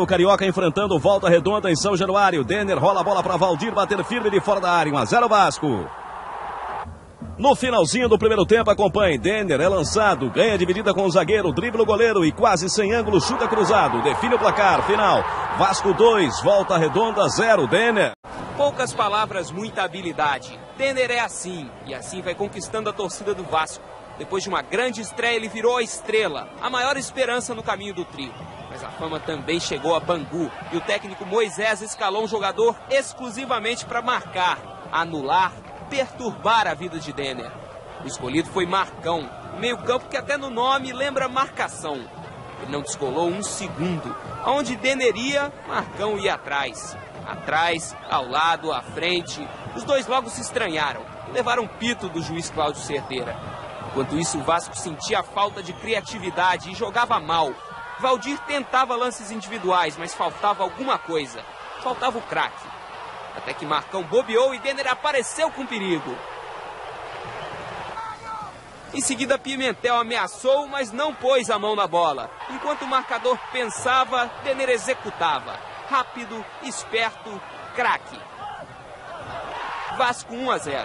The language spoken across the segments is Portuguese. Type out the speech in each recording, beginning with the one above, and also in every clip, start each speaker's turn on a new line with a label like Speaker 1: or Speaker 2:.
Speaker 1: O Carioca enfrentando Volta Redonda em São Januário. Denner rola a bola para Valdir bater firme de fora da área. 1-0 Vasco. No finalzinho do primeiro tempo, acompanhe. Denner é lançado, ganha dividida com o zagueiro, dribla o goleiro e quase sem ângulo, chuta cruzado. Define o placar, final. Vasco 2, Volta Redonda 0. Denner.
Speaker 2: Poucas palavras, muita habilidade. Denner é assim, e assim vai conquistando a torcida do Vasco. Depois de uma grande estreia, ele virou a estrela, a maior esperança no caminho do trio. Mas a fama também chegou a Bangu, e o técnico Moisés escalou um jogador exclusivamente para marcar, anular, perturbar a vida de Denner. O escolhido foi Marcão, meio campo que até no nome lembra marcação. Ele não descolou um segundo. Aonde Denner ia, Marcão ia atrás. Atrás, ao lado, à frente. Os dois logo se estranharam e levaram pito do juiz Cláudio Cerdeira. Enquanto isso, o Vasco sentia a falta de criatividade e jogava mal. Valdir tentava lances individuais, mas faltava alguma coisa. Faltava o craque. Até que Marcão bobeou e Denner apareceu com perigo. Em seguida, Pimentel ameaçou, mas não pôs a mão na bola. Enquanto o marcador pensava, Denner executava. Rápido, esperto, craque. Vasco 1-0.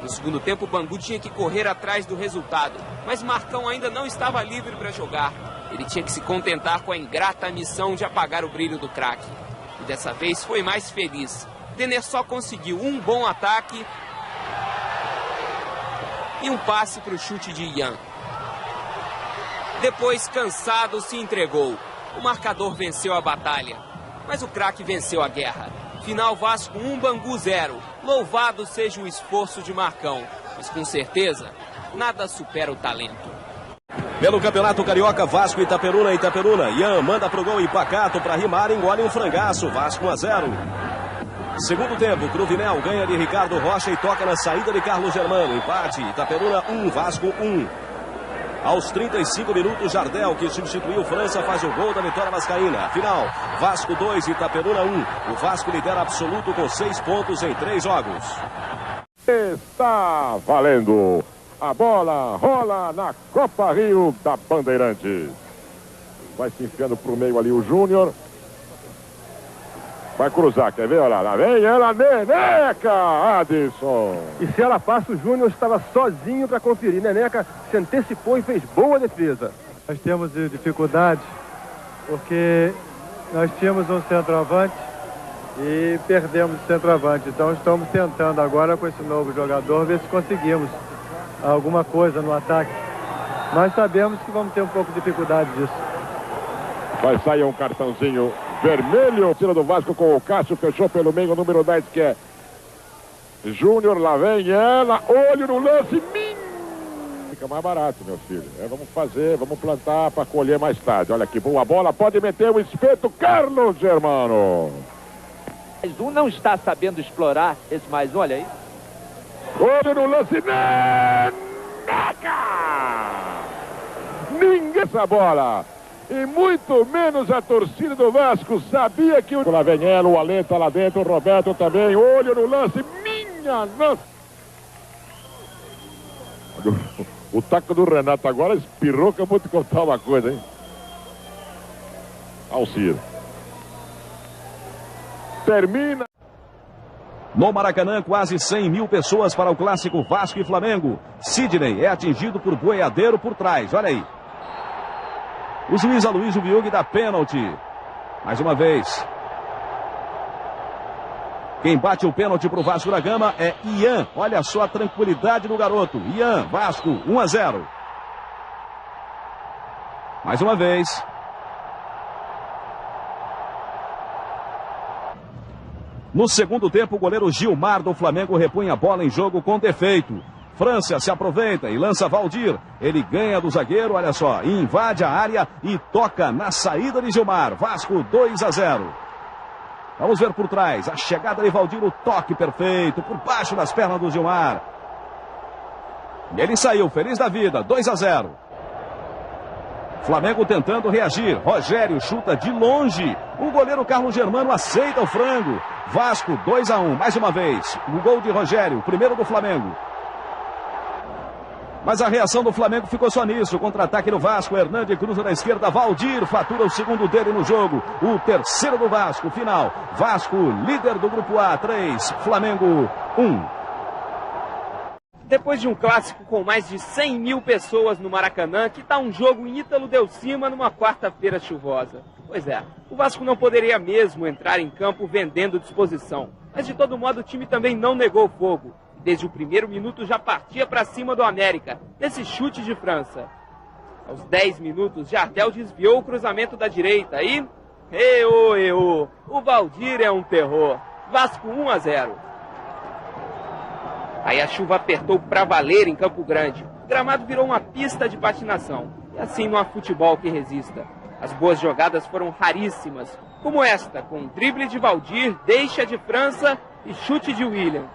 Speaker 2: No segundo tempo, o Bangu tinha que correr atrás do resultado, mas Marcão ainda não estava livre para jogar. Ele tinha que se contentar com a ingrata missão de apagar o brilho do craque. E dessa vez foi mais feliz. Denner só conseguiu um bom ataque e um passe para o chute de Ian. Depois, cansado, se entregou. O marcador venceu a batalha, mas o craque venceu a guerra. Final Vasco 1, Bangu 0. Louvado seja o esforço de Marcão, mas com certeza, nada supera o talento.
Speaker 1: Pelo Campeonato Carioca, Vasco, Itaperuna. Ian manda pro gol e Pacato para rimar, engole um frangaço. Vasco 1-0. Segundo tempo, Cruvinel ganha de Ricardo Rocha e toca na saída de Carlos Germano. Empate, Itaperuna 1, Vasco 1. Aos 35 minutos, Jardel, que substituiu França, faz o gol da vitória vascaína. Final, Vasco 2, Itaperuna 1. O Vasco lidera absoluto com 6 pontos em 3 jogos.
Speaker 3: Está valendo. A bola rola na Copa Rio da Bandeirantes. Vai se enfiando pro meio ali o Júnior. Vai cruzar, quer ver? Olha lá, vem ela, Neneca, Adson.
Speaker 4: E se ela passa, o Júnior estava sozinho para conferir. Neneca se antecipou e fez boa defesa.
Speaker 5: Nós temos dificuldade porque nós tínhamos um centroavante e perdemos o centroavante. Então estamos tentando agora com esse novo jogador ver se conseguimos alguma coisa no ataque. Mas sabemos que vamos ter um pouco de dificuldade disso.
Speaker 3: Vai sair um cartãozinho vermelho. Tira do Vasco com o Cássio, fechou pelo meio o número 10, que é Júnior. Lá vem ela, olho no lance. Fica mais barato, meu filho. Vamos fazer, vamos plantar para colher mais tarde. Olha que boa bola, pode meter o espeto, Carlos Germano.
Speaker 6: Mais um não está sabendo explorar esse mais um, olha aí.
Speaker 3: Olho no lance, Neneca! Ninguém essa bola. E muito menos a torcida do Vasco sabia que o... Lá vem ela, o Alê tá lá dentro, o Roberto também, olho no lance, minha nossa! O taco do Renato agora espirrou, que eu vou te contar uma coisa, hein? Alcir. Termina.
Speaker 1: No Maracanã, quase 100 mil pessoas para o clássico Vasco e Flamengo. Sidney é atingido por boiadeiro por trás, olha aí. O juiz Aloysio Biug dá pênalti. Mais uma vez. Quem bate o pênalti para o Vasco da Gama é Ian. Olha só a tranquilidade do garoto. Ian, Vasco, 1-0. Mais uma vez. No segundo tempo, o goleiro Gilmar do Flamengo repõe a bola em jogo com defeito. França se aproveita e lança Valdir. Ele ganha do zagueiro, olha só, invade a área e toca na saída de Gilmar. Vasco 2-0. Vamos ver por trás, a chegada de Valdir, o toque perfeito, por baixo das pernas do Gilmar. E ele saiu, feliz da vida, 2-0. Flamengo tentando reagir. Rogério chuta de longe. O goleiro Carlos Germano aceita o frango. Vasco 2-1, mais uma vez. O gol de Rogério, primeiro do Flamengo. Mas a reação do Flamengo ficou só nisso. Contra-ataque do Vasco. Hernande cruza na esquerda. Valdir fatura o segundo dele no jogo. O terceiro do Vasco. Final. Vasco, líder do grupo A. 3. Flamengo 1.
Speaker 2: Depois de um clássico com mais de 100 mil pessoas no Maracanã, que tá um jogo em Ítalo Del Cima numa quarta-feira chuvosa. Pois é, o Vasco não poderia mesmo entrar em campo vendendo disposição. Mas de todo modo o time também não negou fogo. Desde o primeiro minuto já partia para cima do América, nesse chute de França. Aos 10 minutos, Jardel desviou o cruzamento da direita e... o Valdir é um terror. Vasco 1-0. Aí a chuva apertou para valer em Campo Grande. O gramado virou uma pista de patinação. E assim não há futebol que resista. As boas jogadas foram raríssimas, como esta, com drible de Valdir, deixa de França e chute de William.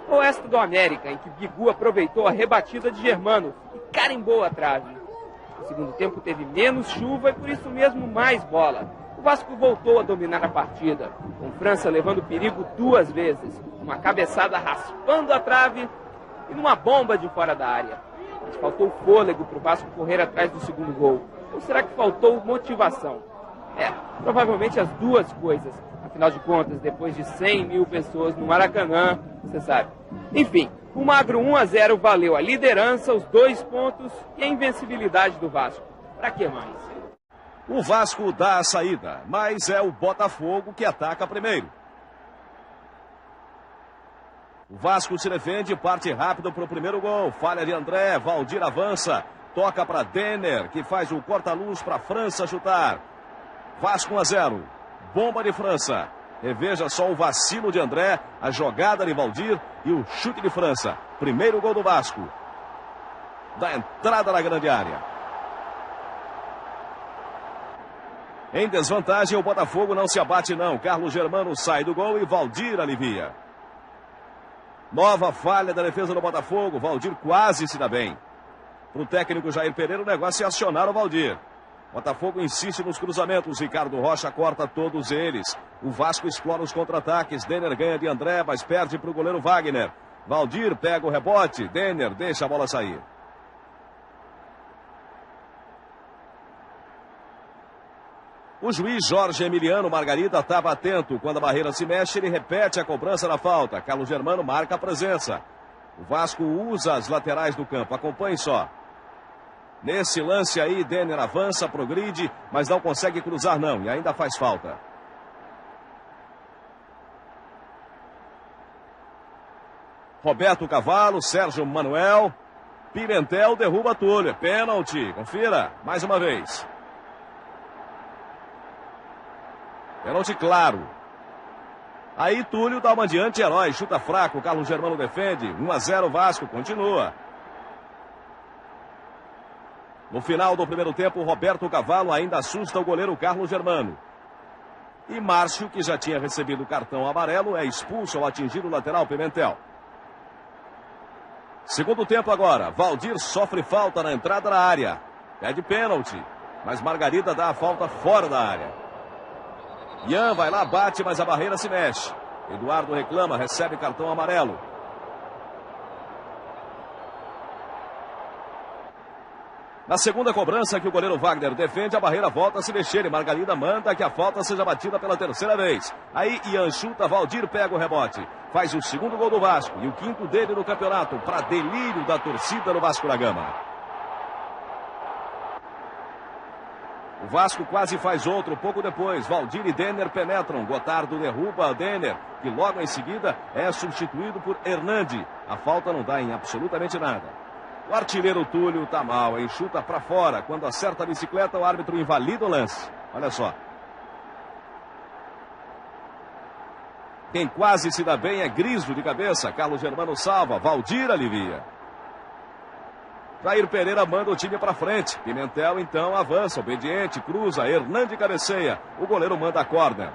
Speaker 2: Ou esta do América, em que Bigu aproveitou a rebatida de Germano e carimbou a trave. No segundo tempo teve menos chuva e por isso mesmo mais bola. O Vasco voltou a dominar a partida, com França levando perigo 2 vezes. Uma cabeçada raspando a trave e numa bomba de fora da área. Mas faltou fôlego para o Vasco correr atrás do segundo gol. Ou será que faltou motivação? Provavelmente as duas coisas. Afinal de contas, depois de 100 mil pessoas no Maracanã, você sabe. Enfim, o magro 1-0 valeu a liderança, os 2 pontos e a invencibilidade do Vasco. Pra que mais?
Speaker 1: O Vasco dá a saída, mas é o Botafogo que ataca primeiro. O Vasco se defende, parte rápido para o primeiro gol. Falha de André, Valdir avança, toca para Denner, que faz o corta-luz para a França chutar. Vasco 1-0. Bomba de França. Reveja só o vacilo de André, a jogada de Valdir e o chute de França. Primeiro gol do Vasco. Da entrada na grande área. Em desvantagem, o Botafogo não se abate não. Carlos Germano sai do gol e Valdir alivia. Nova falha da defesa do Botafogo. Valdir quase se dá bem. Para o técnico Jair Pereira, o negócio é acionar o Valdir. Botafogo insiste nos cruzamentos. Ricardo Rocha corta todos eles. O Vasco explora os contra-ataques. Denner ganha de André, mas perde para o goleiro Wagner. Valdir pega o rebote. Denner deixa a bola sair. O juiz Jorge Emiliano Margarida estava atento. Quando a barreira se mexe, ele repete a cobrança da falta. Carlos Germano marca a presença. O Vasco usa as laterais do campo. Acompanhe só. Nesse lance aí, Denner avança, progride, mas não consegue cruzar não, e ainda faz falta. Roberto Cavalo, Sérgio Manuel, Pimentel derruba Túlio, pênalti, confira, mais uma vez. Pênalti claro. Aí Túlio dá uma de anti-herói, chuta fraco, Carlos Germano defende, 1-0 Vasco, continua. No final do primeiro tempo, Roberto Cavalo ainda assusta o goleiro Carlos Germano. E Márcio, que já tinha recebido o cartão amarelo, é expulso ao atingir o lateral Pimentel. Segundo tempo agora, Valdir sofre falta na entrada da área. Pede pênalti, mas Margarida dá a falta fora da área. Ian vai lá, bate, mas a barreira se mexe. Eduardo reclama, recebe cartão amarelo. Na segunda cobrança que o goleiro Wagner defende, a barreira volta a se mexer e Margarida manda que a falta seja batida pela terceira vez. Aí Ian chuta, Valdir pega o rebote. Faz o segundo gol do Vasco e o quinto dele no campeonato, para delírio da torcida do Vasco da Gama. O Vasco quase faz outro pouco depois. Valdir e Denner penetram. Gotardo derruba Denner, que logo em seguida é substituído por Hernande. A falta não dá em absolutamente nada. O artilheiro Túlio tá mal, hein? Chuta para fora. Quando acerta a bicicleta, o árbitro invalida o lance. Olha só. Quem quase se dá bem é Griso de cabeça. Carlos Germano salva. Valdir alivia. Jair Pereira manda o time para frente. Pimentel então avança, obediente, cruza. Hernande cabeceia. O goleiro manda a corda.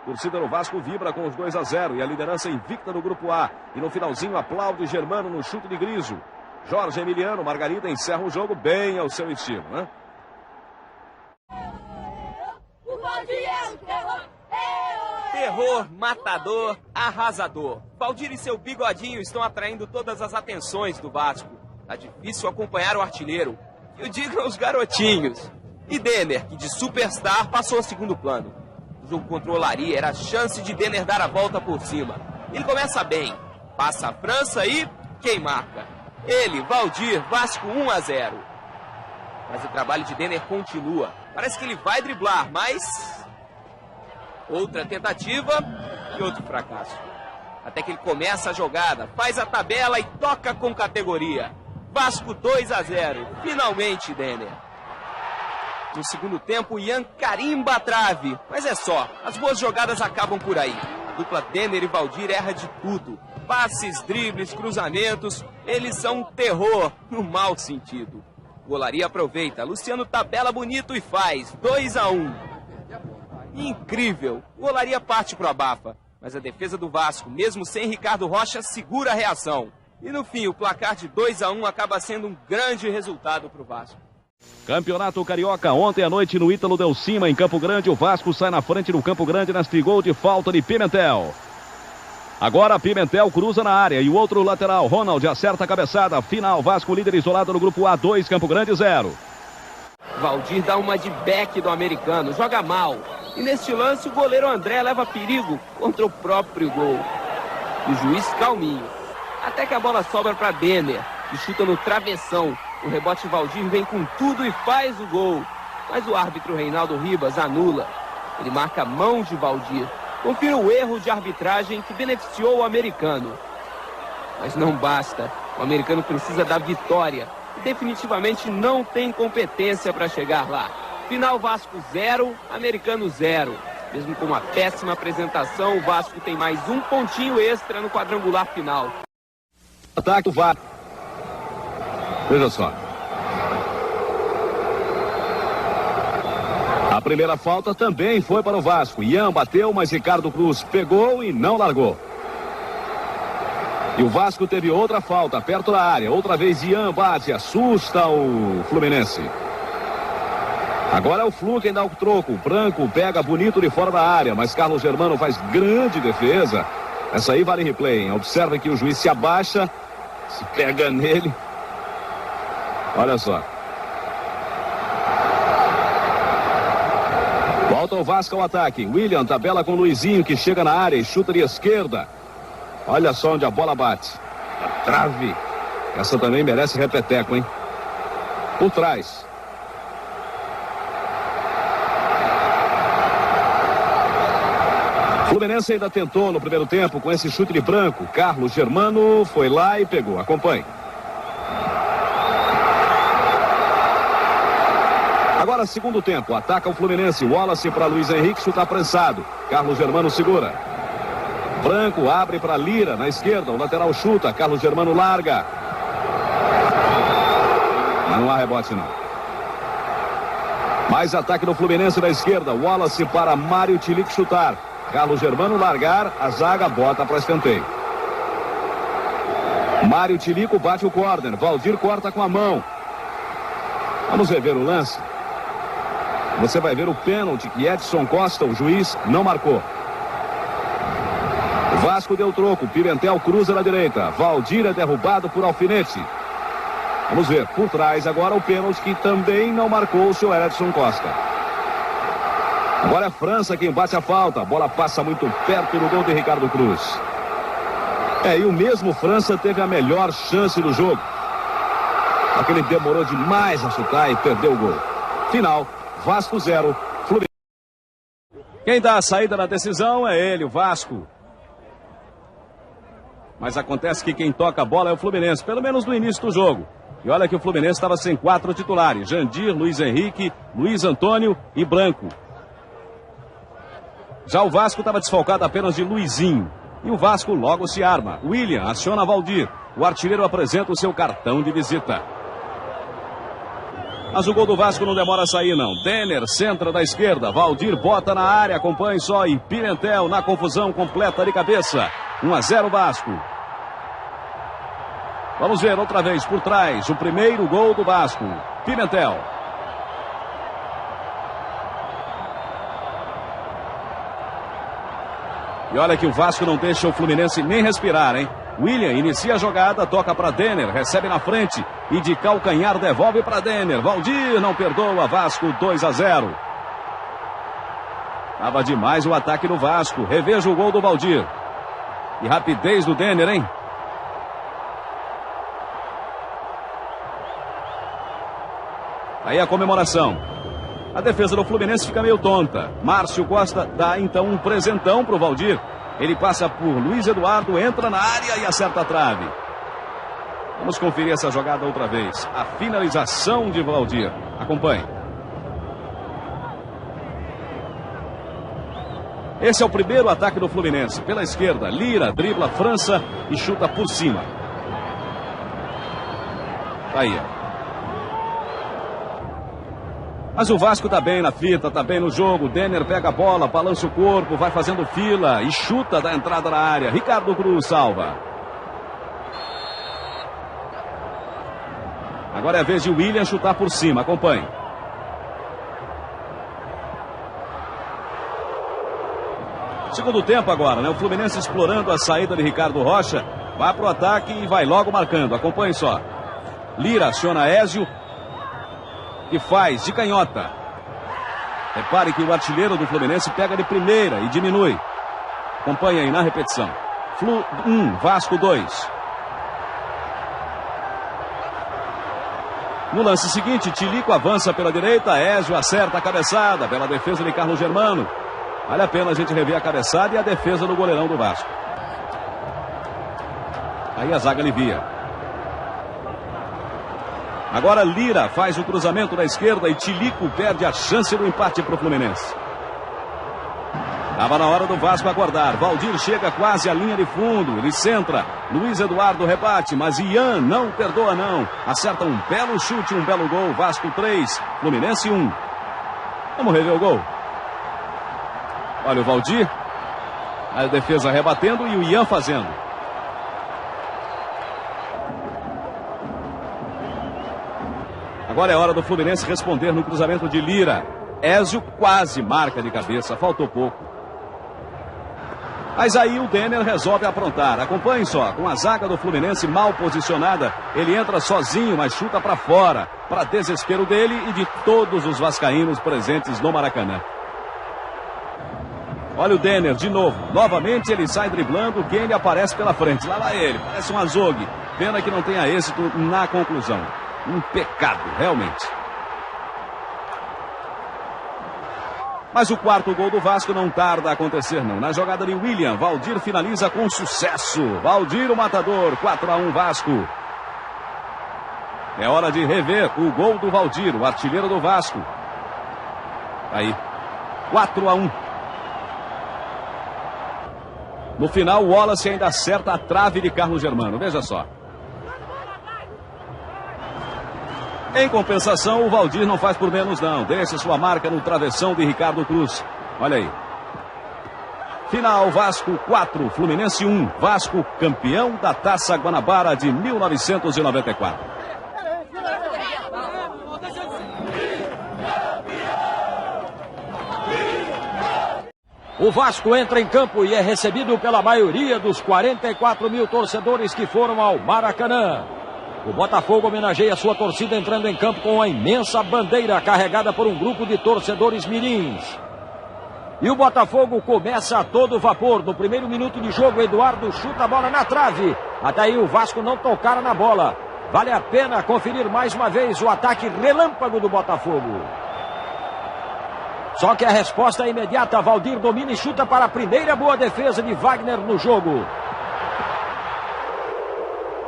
Speaker 1: Torcida do Vasco vibra com os 2-0 e a liderança invicta no grupo A. E no finalzinho aplaude Germano no chute de Griso. Jorge Emiliano Margarida encerra o jogo bem ao seu estilo, né?
Speaker 2: Terror, matador, arrasador. Valdir e seu bigodinho estão atraindo todas as atenções do Vasco. Tá difícil acompanhar o artilheiro. Eu digo aos garotinhos. E Denner, que de superstar passou ao segundo plano. O jogo contra o Olaria era a chance de Denner dar a volta por cima. Ele começa bem, passa a França e quem marca? Ele, Valdir, Vasco 1-0. Mas o trabalho de Denner continua. Parece que ele vai driblar, mas... outra tentativa e outro fracasso. Até que ele começa a jogada, faz a tabela e toca com categoria. Vasco 2-0. Finalmente, Denner. No segundo tempo, Ian carimba a trave. Mas é só, as boas jogadas acabam por aí. A dupla Denner e Valdir erra de tudo. Passes, dribles, cruzamentos, eles são um terror, no mau sentido. O Olaria aproveita, Luciano tabela bonito e faz 2-1. Incrível, o Olaria parte pro abafa. Mas a defesa do Vasco, mesmo sem Ricardo Rocha, segura a reação. E no fim, o placar de 2-1 acaba sendo um grande resultado para o Vasco.
Speaker 1: Campeonato Carioca, ontem à noite no Ítalo Del Cima, em Campo Grande, o Vasco sai na frente no Campo Grande neste gol de falta de Pimentel. Agora Pimentel cruza na área e o outro lateral, Ronald, acerta a cabeçada. Final, Vasco líder isolado no grupo A, 2, Campo Grande 0.
Speaker 2: Valdir dá uma de back do americano, joga mal. E neste lance o goleiro André leva perigo contra o próprio gol. E o juiz calminho. Até que a bola sobra para Denner, que chuta no travessão. O rebote Valdir vem com tudo e faz o gol. Mas o árbitro Reinaldo Ribas anula. Ele marca a mão de Valdir. Confira o erro de arbitragem que beneficiou o americano. Mas não basta. O americano precisa da vitória. E definitivamente não tem competência para chegar lá. Final Vasco 0, americano 0. Mesmo com uma péssima apresentação, o Vasco tem mais um pontinho extra no quadrangular final.
Speaker 1: Ataque do Vasco. Veja só. A primeira falta também foi para o Vasco. Ian bateu, mas Ricardo Cruz pegou e não largou. E o Vasco teve outra falta perto da área. Outra vez Ian bate, assusta o Fluminense. Agora é o Flu quem dá o troco. O Branco pega bonito de fora da área, mas Carlos Germano faz grande defesa. Essa aí vale replay, hein? Observe que o juiz se abaixa, se pega nele. Olha só. Volta o Vasco ao ataque. William tabela com o Luizinho, que chega na área e chuta de esquerda. Olha só onde a bola bate. A trave. Essa também merece repeteco, hein? Por trás. Fluminense ainda tentou no primeiro tempo com esse chute de Branco. Carlos Germano foi lá e pegou. Acompanhe. Agora segundo tempo. Ataca o Fluminense. Wallace para Luiz Henrique, chuta apressado. Carlos Germano segura. Branco abre para Lira na esquerda. O lateral chuta. Carlos Germano larga. Mas não há rebote não. Mais ataque do Fluminense na esquerda. Wallace para Mário Tilic chutar. Carlos Germano largar, a zaga bota para escanteio. Mário Tilico bate o córner, Valdir corta com a mão. Vamos rever o lance. Você vai ver o pênalti que Edson Costa, o juiz, não marcou. O Vasco deu troco, Pimentel cruza na direita, Valdir é derrubado por Alfinete. Vamos ver, por trás agora o pênalti que também não marcou o seu Edson Costa. Agora é a França quem bate a falta. A bola passa muito perto do gol de Ricardo Cruz. E o mesmo França teve a melhor chance do jogo. Só que ele demorou demais a chutar e perdeu o gol. Final, Vasco 0, Fluminense. Quem dá a saída na decisão é ele, o Vasco. Mas acontece que quem toca a bola é o Fluminense, pelo menos no início do jogo. E olha que o Fluminense estava sem 4 titulares. Jandir, Luiz Henrique, Luiz Antônio e Branco. Já o Vasco estava desfalcado apenas de Luizinho. E o Vasco logo se arma. William aciona Valdir. O artilheiro apresenta o seu cartão de visita. Mas o gol do Vasco não demora a sair, não. Denner centra da esquerda. Valdir bota na área. Acompanhe só. E Pimentel na confusão completa de cabeça. 1-0 Vasco. Vamos ver outra vez por trás. O primeiro gol do Vasco. Pimentel. E olha que o Vasco não deixa o Fluminense nem respirar, hein? William inicia a jogada, toca para Denner, recebe na frente e de calcanhar devolve para Denner. Valdir não perdoa, Vasco 2-0. Tava demais o ataque do Vasco. Reveja o gol do Valdir. E rapidez do Denner, hein? Aí a comemoração. A defesa do Fluminense fica meio tonta. Márcio Costa dá então um presentão pro Valdir. Ele passa por Luiz Eduardo, entra na área e acerta a trave. Vamos conferir essa jogada outra vez. A finalização de Valdir. Acompanhe. Esse é o primeiro ataque do Fluminense. Pela esquerda, Lira dribla França e chuta por cima. Tá aí, ó. Mas o Vasco tá bem na fita, tá bem no jogo. Denner pega a bola, balança o corpo, vai fazendo fila e chuta da entrada na área. Ricardo Cruz salva. Agora é a vez de William chutar por cima. Acompanhe. Segundo tempo agora, né? O Fluminense explorando a saída de Ricardo Rocha. Vai pro ataque e vai logo marcando. Acompanhe só. Lira aciona Ézio, que faz de canhota. Repare que o artilheiro do Fluminense pega de primeira e diminui. Acompanhe aí na repetição. Flu 1, Vasco 2. No lance seguinte, Tilico avança pela direita, Ézio acerta a cabeçada, bela defesa de Carlos Germano. Vale a pena a gente rever a cabeçada e a defesa do goleirão do Vasco. Aí a zaga alivia. Agora Lira faz o cruzamento da esquerda e Tilico perde a chance do empate para o Fluminense. Estava na hora do Vasco aguardar. Valdir chega quase à linha de fundo. Ele centra. Luiz Eduardo rebate, mas Ian não perdoa não. Acerta um belo chute, um belo gol. Vasco 3, Fluminense 1. Vamos rever o gol. Olha o Valdir. A defesa rebatendo e o Ian fazendo. Agora é hora do Fluminense responder no cruzamento de Lira. Ézio quase marca de cabeça, faltou pouco. Mas aí o Denner resolve aprontar. Acompanhe só, com a zaga do Fluminense mal posicionada, ele entra sozinho, mas chuta para fora, para desespero dele e de todos os vascaínos presentes no Maracanã. Olha o Denner de novo. Novamente ele sai driblando, quem ele aparece pela frente. Lá vai ele, parece um azogue. Pena que não tenha êxito na conclusão. Um pecado, realmente. Mas o quarto gol do Vasco não tarda a acontecer, não. Na jogada de William, Valdir finaliza com sucesso. Valdir, o matador, 4-1 Vasco. É hora de rever o gol do Valdir, o artilheiro do Vasco. Aí, 4-1. No final, o Wallace ainda acerta a trave de Carlos Germano. Veja só. Em compensação, o Valdir não faz por menos não. Deixa sua marca no travessão de Ricardo Cruz. Olha aí. Final, Vasco 4, Fluminense 1. Vasco, campeão da Taça Guanabara de 1994.
Speaker 7: O Vasco entra em campo e é recebido pela maioria dos 44 mil torcedores que foram ao Maracanã. O Botafogo homenageia sua torcida entrando em campo com a imensa bandeira carregada por um grupo de torcedores mirins. E o Botafogo começa a todo vapor. No primeiro minuto de jogo, Eduardo chuta a bola na trave. Até aí o Vasco não tocara na bola. Vale a pena conferir mais uma vez o ataque relâmpago do Botafogo. Só que a resposta é imediata. Valdir domina e chuta para a primeira boa defesa de Wagner no jogo.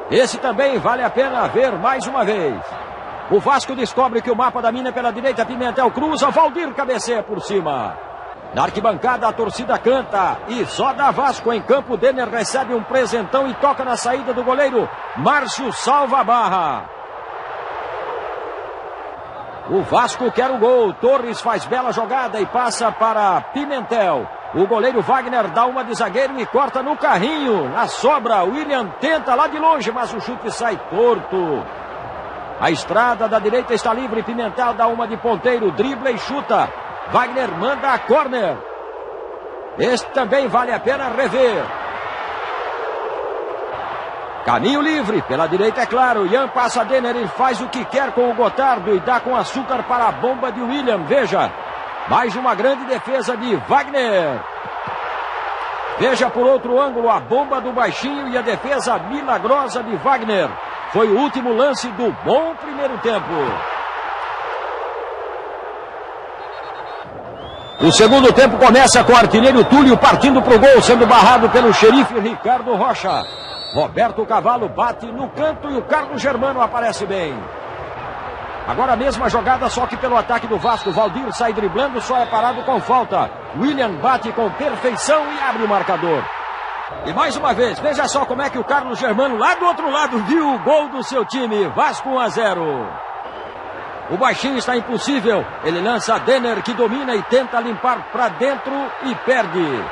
Speaker 7: Esse também vale a pena ver mais uma vez. O Vasco descobre que o mapa da mina é pela direita. Pimentel cruza, Valdir cabeceia por cima. Na arquibancada a torcida canta e só dá Vasco em campo. Denner recebe um presentão e toca na saída do goleiro. Márcio salva a barra. O Vasco quer o gol. Torres faz bela jogada e passa para Pimentel. O goleiro Wagner dá uma de zagueiro e corta no carrinho. Na sobra, William tenta lá de longe, mas o chute sai torto. A estrada da direita está livre. Pimentel dá uma de ponteiro, dribla e chuta. Wagner manda a córner. Este também vale a pena rever. Caminho livre, pela direita é claro, Ian passa Denner e faz o que quer com o Gotardo e dá com açúcar para a bomba de William, veja, mais uma grande defesa de Wagner. Veja por outro ângulo a bomba do baixinho e a defesa milagrosa de Wagner. Foi o último lance do bom primeiro tempo. O segundo tempo começa com o artilheiro Túlio partindo para o gol, sendo barrado pelo xerife Ricardo Rocha. Roberto Cavalo bate no canto e o Carlos Germano aparece bem. Agora a mesma jogada, só que pelo ataque do Vasco. Valdir sai driblando, só é parado com falta. William bate com perfeição e abre o marcador. E mais uma vez, veja só como é que o Carlos Germano, lá do outro lado, viu o gol do seu time. Vasco 1-0. O baixinho está impossível. Ele lança Denner, que domina e tenta limpar para dentro e perde.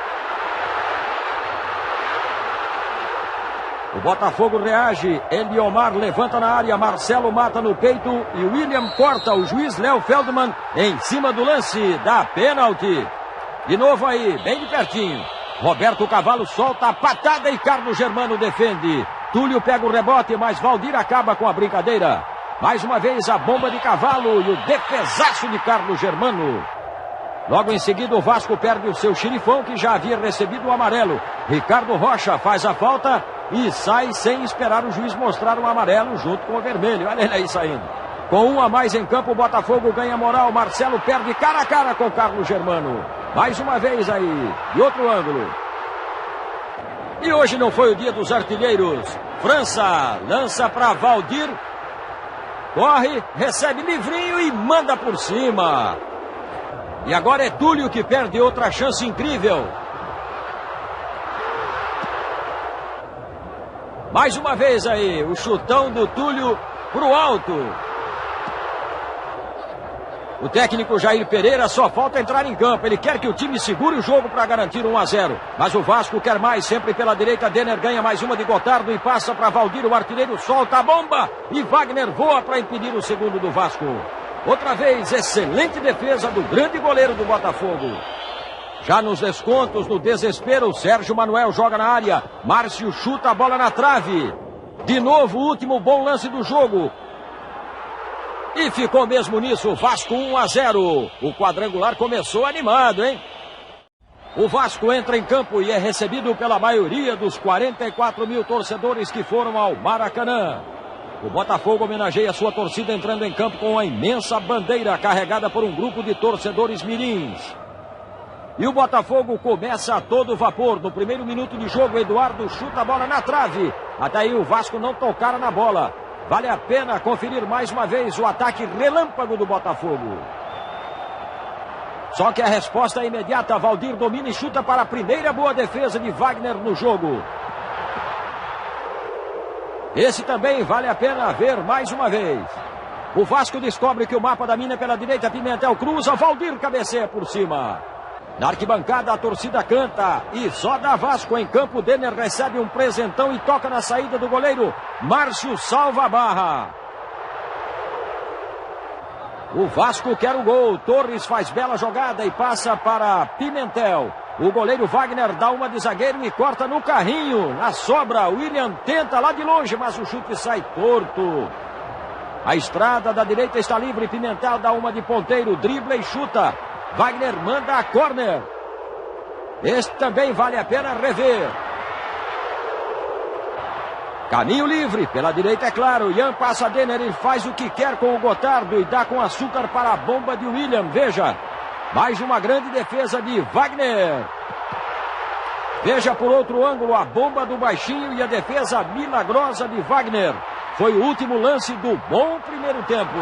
Speaker 7: O Botafogo reage, Eliomar levanta na área, Marcelo mata no peito e William corta. O juiz Léo Feldman em cima do lance, dá pênalti. De novo aí, bem de pertinho. Roberto Cavalo solta a patada e Carlos Germano defende. Túlio pega o rebote, mas Valdir acaba com a brincadeira. Mais uma vez a bomba de Cavalo e o defesaço de Carlos Germano. Logo em seguida o Vasco perde o seu xerifão, que já havia recebido o amarelo. Ricardo Rocha faz a falta e sai sem esperar o juiz mostrar um amarelo junto com o vermelho. Olha ele aí saindo. Com um a mais em campo, o Botafogo ganha moral. Marcelo perde cara a cara com Carlos Germano. Mais uma vez aí, de outro ângulo. E hoje não foi o dia dos artilheiros. França lança para Valdir. Corre, recebe livrinho e manda por cima. E agora é Túlio que perde outra chance incrível. Mais uma vez aí, o chutão do Túlio pro alto. O técnico Jair Pereira só falta entrar em campo. Ele quer que o time segure o jogo para garantir 1-0. Mas o Vasco quer mais, sempre pela direita. Denner ganha mais uma de Gotardo e passa para Valdir. O artilheiro solta a bomba e Wagner voa para impedir o segundo do Vasco. Outra vez, excelente defesa do grande goleiro do Botafogo. Já nos descontos, no desespero, Sérgio Manuel joga na área. Márcio chuta a bola na trave. De novo, o último bom lance do jogo. E ficou mesmo nisso, Vasco 1-0. O quadrangular começou animado, hein? O Vasco entra em campo e é recebido pela maioria dos 44 mil torcedores que foram ao Maracanã. O Botafogo homenageia sua torcida entrando em campo com uma imensa bandeira carregada por um grupo de torcedores mirins. E o Botafogo começa a todo vapor. No primeiro minuto de jogo, Eduardo chuta a bola na trave. Até aí o Vasco não tocara na bola. Vale a pena conferir mais uma vez o ataque relâmpago do Botafogo. Só que a resposta é imediata. Valdir domina e chuta para a primeira boa defesa de Wagner no jogo. Esse também vale a pena ver mais uma vez. O Vasco descobre que o mapa da mina é pela direita. Pimentel cruza, Valdir cabeceia por cima. Na arquibancada a torcida canta e só dá Vasco em campo. Denner recebe um presentão e toca na saída do goleiro. Márcio salva a barra. O Vasco quer o gol. Torres faz bela jogada e passa para Pimentel. O goleiro Wagner dá uma de zagueiro e corta no carrinho. Na sobra, William tenta lá de longe, mas o chute sai torto. A estrada da direita está livre. Pimentel dá uma de ponteiro, dribla e chuta. Wagner manda a córner. Este também vale a pena rever. Caminho livre, pela direita é claro. Ian passa Denner e faz o que quer com o Gotardo e dá com açúcar para a bomba de William. Veja, mais uma grande defesa de Wagner. Veja por outro ângulo a bomba do baixinho e a defesa milagrosa de Wagner. Foi o último lance do bom primeiro tempo.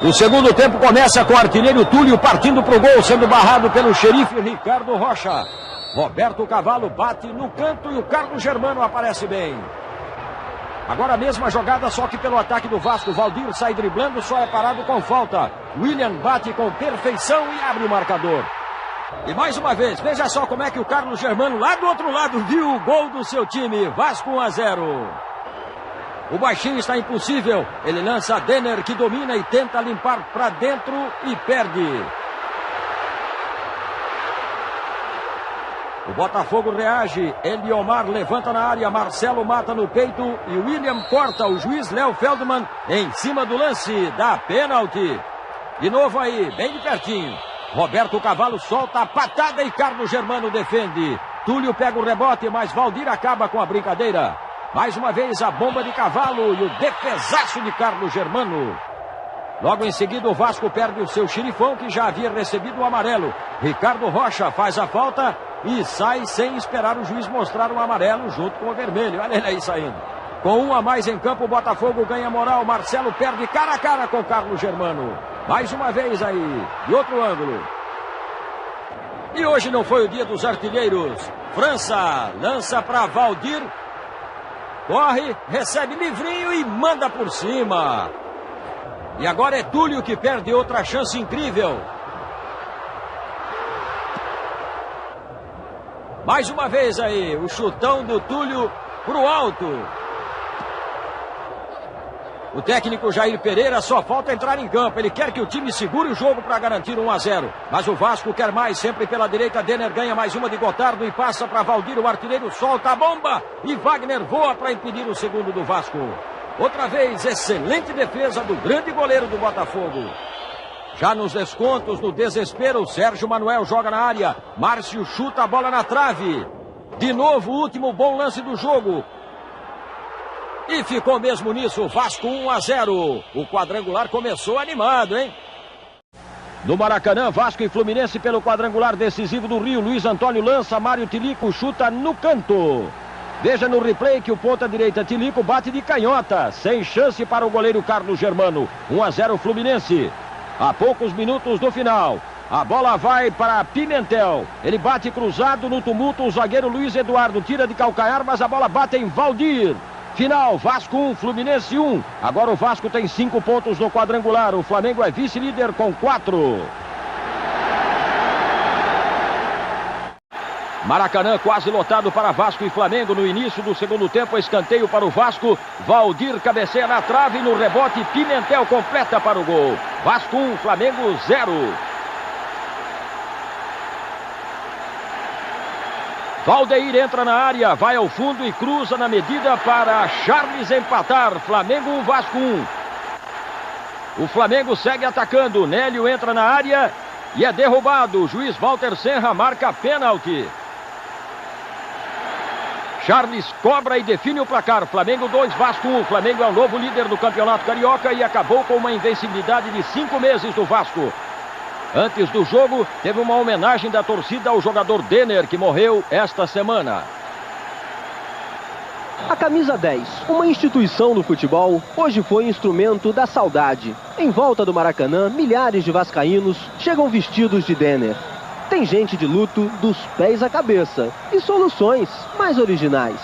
Speaker 7: O segundo tempo começa com o artilheiro Túlio partindo para o gol, sendo barrado pelo xerife Ricardo Rocha. Roberto Cavalo bate no canto e o Carlos Germano aparece bem. Agora a mesma jogada, só que pelo ataque do Vasco. Valdir sai driblando, só é parado com falta. William bate com perfeição e abre o marcador. E mais uma vez, veja só como é que o Carlos Germano, lá do outro lado, viu o gol do seu time. Vasco 1-0. O baixinho está impossível. Ele lança Denner, que domina e tenta limpar para dentro e perde. O Botafogo reage, Eliomar levanta na área, Marcelo mata no peito e William corta. O juiz Léo Feldman em cima do lance, dá pênalti. De novo aí, bem de pertinho. Roberto Cavalo solta a patada e Carlos Germano defende. Túlio pega o rebote, mas Valdir acaba com a brincadeira. Mais uma vez a bomba de Cavalo e o defesaço de Carlos Germano. Logo em seguida o Vasco perde o seu xerifão, que já havia recebido o amarelo. Ricardo Rocha faz a falta e sai sem esperar o juiz mostrar o amarelo junto com o vermelho. Olha ele aí saindo. Com um a mais em campo, o Botafogo ganha moral. Marcelo perde cara a cara com Carlos Germano. Mais uma vez aí, de outro ângulo. E hoje não foi o dia dos artilheiros. França lança para Valdir. Corre, recebe livrinho e manda por cima. E agora é Túlio que perde outra chance incrível. Mais uma vez aí, o chutão do Túlio pro alto. O técnico Jair Pereira só falta entrar em campo. Ele quer que o time segure o jogo para garantir 1-0. Mas o Vasco quer mais, sempre pela direita. Denner ganha mais uma de Gotardo e passa para Valdir. O artilheiro solta a bomba e Wagner voa para impedir o segundo do Vasco. Outra vez, excelente defesa do grande goleiro do Botafogo. Já nos descontos, no desespero, Sérgio Manuel joga na área. Márcio chuta a bola na trave. De novo, o último bom lance do jogo. E ficou mesmo nisso, Vasco 1-0. O quadrangular começou animado, hein? No Maracanã, Vasco e Fluminense pelo quadrangular decisivo do Rio. Luiz Antônio lança, Mário Tilico chuta no canto. Veja no replay que o ponta-direita Tilico bate de canhota. Sem chance para o goleiro Carlos Germano. 1-0 Fluminense. A poucos minutos do final. A bola vai para Pimentel. Ele bate cruzado no tumulto. O zagueiro Luiz Eduardo tira de calcanhar, mas a bola bate em Valdir. Final, Vasco 1, Fluminense 1. Agora o Vasco tem 5 pontos no quadrangular. O Flamengo é vice-líder com 4. Maracanã quase lotado para Vasco e Flamengo. No início do segundo tempo, escanteio para o Vasco. Valdir cabeceia na trave, no rebote Pimentel completa para o gol. Vasco 1, Flamengo 0. Valdeir entra na área, vai ao fundo e cruza na medida para Charles empatar. Flamengo 1, Vasco 1. O Flamengo segue atacando. Nélio entra na área e é derrubado. O juiz Walter Senra marca pênalti. Charles cobra e define o placar. Flamengo 2, Vasco 1. Flamengo é o novo líder do Campeonato Carioca e acabou com uma invencibilidade de 5 meses do Vasco. Antes do jogo, teve uma homenagem da torcida ao jogador Denner, que morreu esta semana.
Speaker 8: A camisa 10, uma instituição do futebol, hoje foi instrumento da saudade. Em volta do Maracanã, milhares de vascaínos chegam vestidos de Denner. Tem gente de luto dos pés à cabeça e soluções mais originais.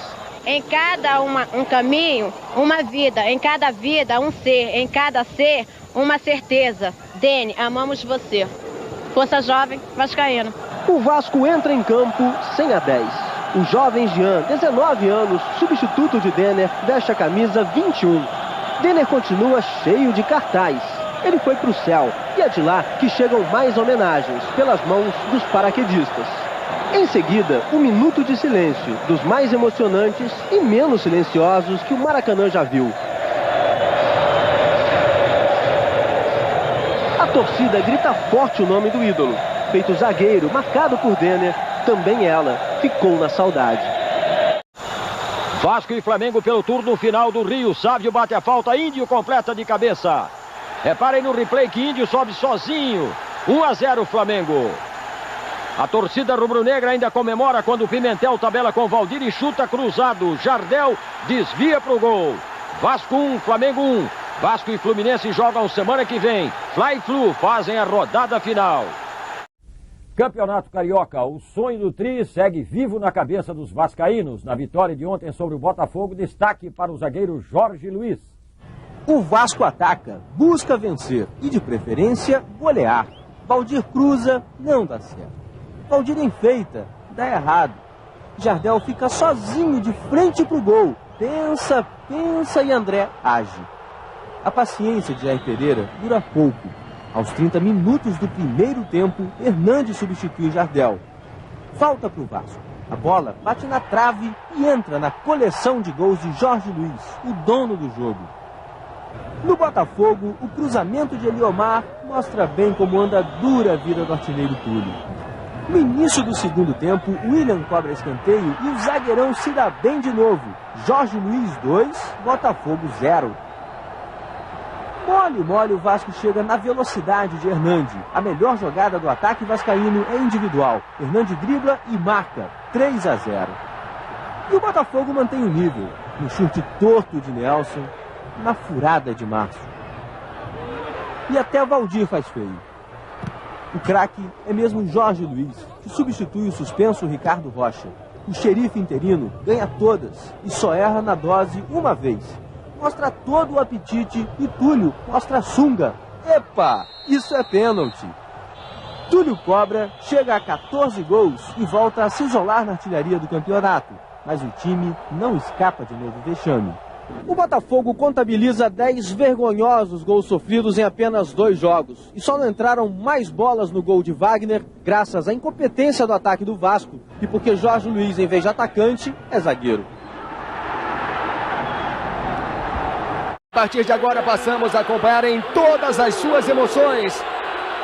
Speaker 9: Em cada um caminho, uma vida. Em cada vida, um ser. Em cada ser, uma certeza. Dene, amamos você. Força Jovem Vascaína.
Speaker 8: O Vasco entra em campo sem a 10. O jovem Jean, 19 anos, substituto de Denner, veste a camisa 21. Denner continua cheio de cartaz. Ele foi para o céu e é de lá que chegam mais homenagens pelas mãos dos paraquedistas. Em seguida, um minuto de silêncio, dos mais emocionantes e menos silenciosos que o Maracanã já viu. A torcida grita forte o nome do ídolo. Feito zagueiro, marcado por Denner, também ela ficou na saudade.
Speaker 7: Vasco e Flamengo pelo turno final do Rio. Sávio bate a falta, Índio completa de cabeça. Reparem no replay que Índio sobe sozinho. 1-0 Flamengo. A torcida rubro-negra ainda comemora quando o Pimentel tabela com Valdir e chuta cruzado. Jardel desvia para o gol. Vasco 1, Flamengo 1. Vasco e Fluminense jogam semana que vem. Fly-Flu fazem a rodada final. Campeonato Carioca, o sonho do Tri segue vivo na cabeça dos vascaínos. Na vitória de ontem sobre o Botafogo, destaque para o zagueiro Jorge Luiz.
Speaker 10: O Vasco ataca, busca vencer e, de preferência, golear. Valdir cruza, não dá certo. Valdir enfeita, dá errado. Jardel fica sozinho de frente para o gol. Pensa e André age. A paciência de Jair Pereira dura pouco. Aos 30 minutos do primeiro tempo, Hernandes substitui Jardel. Falta para o Vasco. A bola bate na trave e entra na coleção de gols de Jorge Luiz, o dono do jogo. No Botafogo, o cruzamento de Eliomar mostra bem como anda dura a vida do artilheiro Túlio. No início do segundo tempo, William cobra escanteio e o zagueirão se dá bem de novo. Jorge Luiz 2, Botafogo 0. Mole, o Vasco chega na velocidade de Hernande. A melhor jogada do ataque vascaíno é individual. Hernande dribla e marca 3-0. E o Botafogo mantém o nível. No chute torto de Nelson, na furada de Márcio. E até Valdir faz feio. O craque é mesmo Jorge Luiz, que substitui o suspenso Ricardo Rocha. O xerife interino ganha todas e só erra na dose uma vez. Mostra todo o apetite e Túlio mostra a sunga. Epa, isso é pênalti. Túlio cobra, chega a 14 gols e volta a se isolar na artilharia do campeonato. Mas o time não escapa de novo vexame. O Botafogo contabiliza 10 vergonhosos gols sofridos em apenas 2 jogos. E só não entraram mais bolas no gol de Wagner graças à incompetência do ataque do Vasco e porque Jorge Luiz, em vez de atacante, é zagueiro.
Speaker 11: A partir de agora passamos a acompanhar em todas as suas emoções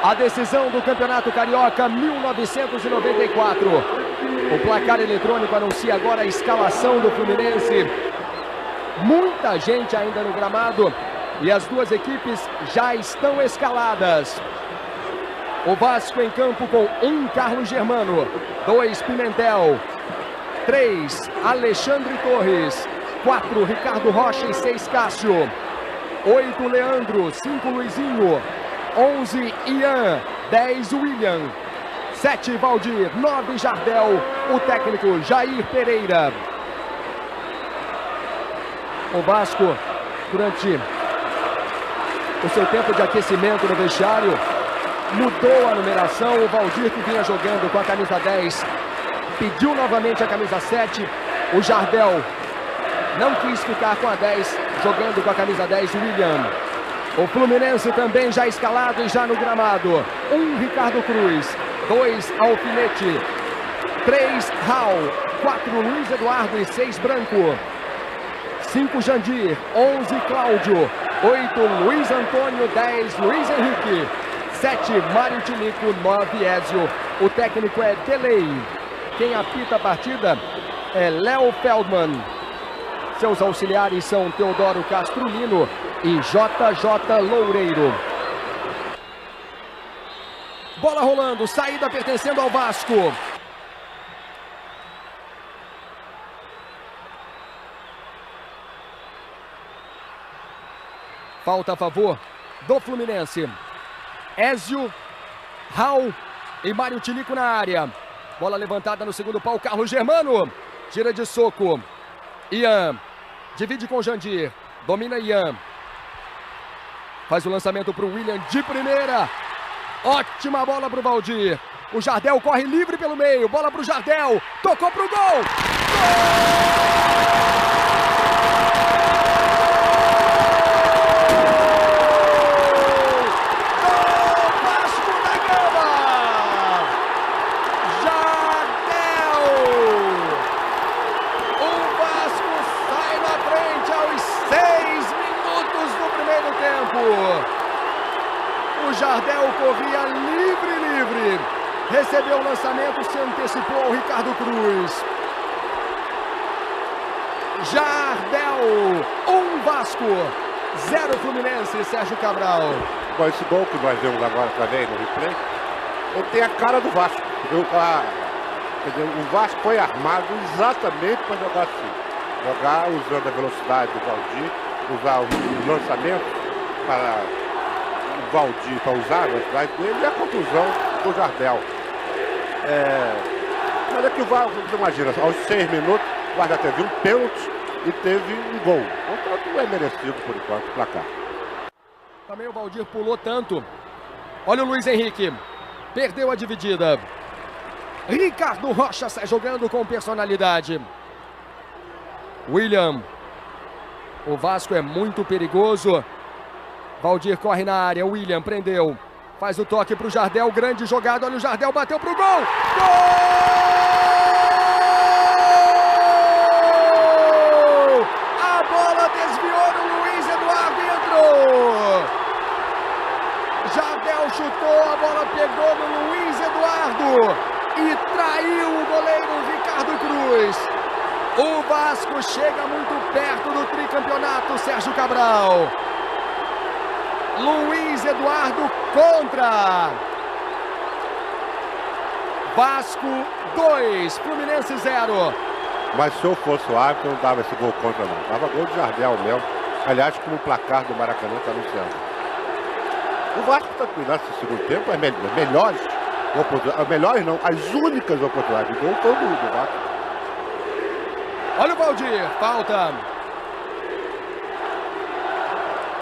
Speaker 11: a decisão do Campeonato Carioca 1994. O placar eletrônico anuncia agora a escalação do Fluminense. Muita gente ainda no gramado e as duas equipes já estão escaladas. O Vasco em campo com 1 Carlos Germano, 2 Pimentel, 3 Alexandre Torres, 4 Ricardo Rocha e 6 Cássio, 8 Leandro, 5 Luizinho, 11 Ian, 10 William, 7 Valdir, 9 Jardel, o técnico Jair Pereira. O Vasco, durante o seu tempo de aquecimento no vestiário, mudou a numeração. O Valdir, que vinha jogando com a camisa 10, pediu novamente a camisa 7. O Jardel não quis ficar com a 10, jogando com a camisa 10, William. O Fluminense também já escalado e já no gramado. 1 Ricardo Cruz, 2 Alfinete, 3 Raul, 4 Luiz Eduardo e 6 Branco, 5 Jandir, 11 Cláudio, 8 Luiz Antônio, 10 Luiz Henrique, 7 Mário Tilico, 9 Ézio. O técnico é Delay. Quem apita a partida é Léo Feldman. Seus auxiliares são Teodoro Castrolino e JJ Loureiro. Bola rolando, saída pertencendo ao Vasco. Falta a favor do Fluminense. Ézio, Raul e Mário Tilico na área. Bola levantada no segundo pau, Carlos Germano. Tira de soco. Ian divide com Jandir. Domina Ian. Faz o lançamento para o William de primeira. Ótima bola para o Valdir. O Jardel corre livre pelo meio. Bola para o Jardel. Tocou para o gol. Gol! O Jardel corria livre. Recebeu o lançamento, se antecipou ao Ricardo Cruz. Jardel, 1 Vasco, 0 Fluminense, Sérgio Cabral.
Speaker 3: Bom, esse gol que nós vemos agora também no replay, ele tem a cara do Vasco. O Vasco foi armado exatamente para jogar assim. Jogar usando a velocidade do Valdir, usar o lançamento para o Valdir, para usar a velocidade dele e a contusão do Jardel. Mas é que o Vasco, você imagina, aos 6 minutos, o Vasco já teve um pênalti e teve um gol. Portanto, é merecido por enquanto o placar.
Speaker 11: Também o Valdir pulou tanto. Olha o Luiz Henrique. Perdeu a dividida. Ricardo Rocha sai jogando com personalidade. William. O Vasco é muito perigoso. Valdir corre na área. William prendeu. Faz o toque para o Jardel. Grande jogada. Olha o Jardel. Bateu para o gol. Gol! a bola pegou no Luiz Eduardo e traiu o goleiro Ricardo Cruz. O Vasco chega muito perto do tricampeonato, Sérgio Cabral. Luiz Eduardo contra. Vasco 2, Fluminense 0.
Speaker 12: Mas se eu fosse o árbitro, eu não dava esse gol contra, não. Dava gol de Jardel mesmo. Aliás, como o placar do Maracanã está anunciando. O Vasco está cuidando nesse segundo tempo, as melhores oportunidades. Melhores não, as únicas oportunidades de gol foram do Vasco.
Speaker 11: Olha o Valdir, falta.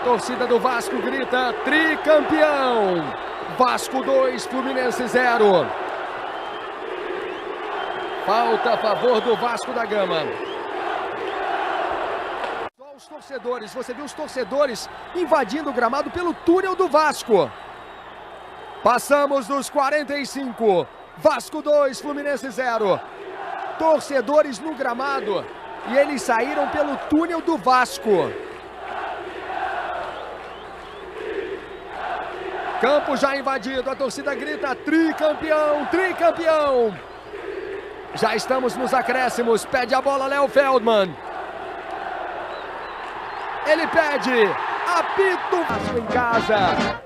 Speaker 11: Torcida do Vasco grita tricampeão. Vasco 2, Fluminense 0. Falta a favor do Vasco da Gama. Só os torcedores, você viu os torcedores invadindo o gramado pelo túnel do Vasco. Passamos dos 45. Vasco 2, Fluminense 0. Torcedores no gramado e eles saíram pelo túnel do Vasco. Campo já invadido, a torcida grita tricampeão, tricampeão. Já estamos nos acréscimos, pede a bola Léo Feldman. Ele pede, apito Vasco em casa.